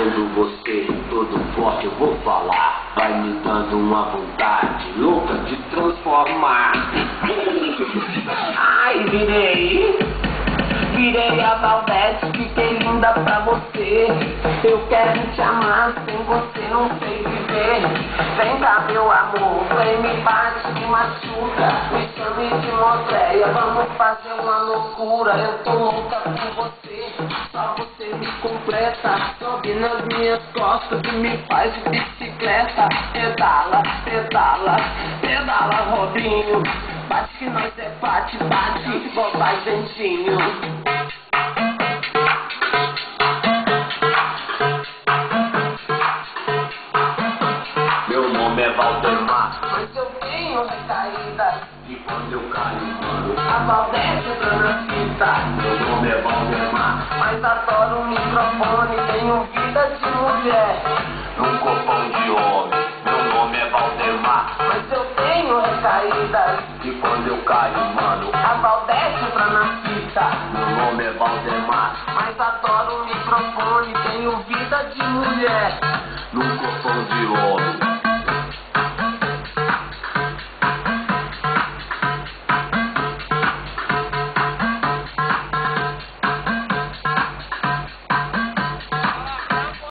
vendo você todo forte eu vou falar. Vai me dando uma vontade louca de transformar. Ai, virei a Valdete, fiquei linda pra você. Eu quero te amar, sem você não sei viver. Vem cá meu amor, vem me bate, me machuca. Me chame de Mondreia, vamos fazer uma loucura. Eu tô louca por você, só você me completa. Sobe nas minhas costas e me faz de bicicleta. Pedala, pedala, pedala Robinho. Bate que nós é bate, bate, vai dentinho. Meu nome é Valdemar, mas eu tenho recaída. E quando eu caio, mano, a Valdete entra na fita. Meu nome é Valdemar, mas adoro o microfone. Tenho vida de mulher num corpão de homem. Meu nome é Valdemar, mas eu tenho recaída. E quando eu caio, mano, a Valdete entra na fita. Meu nome é Valdemar, mas adoro o microfone. Tenho vida de mulher num corpão de homem.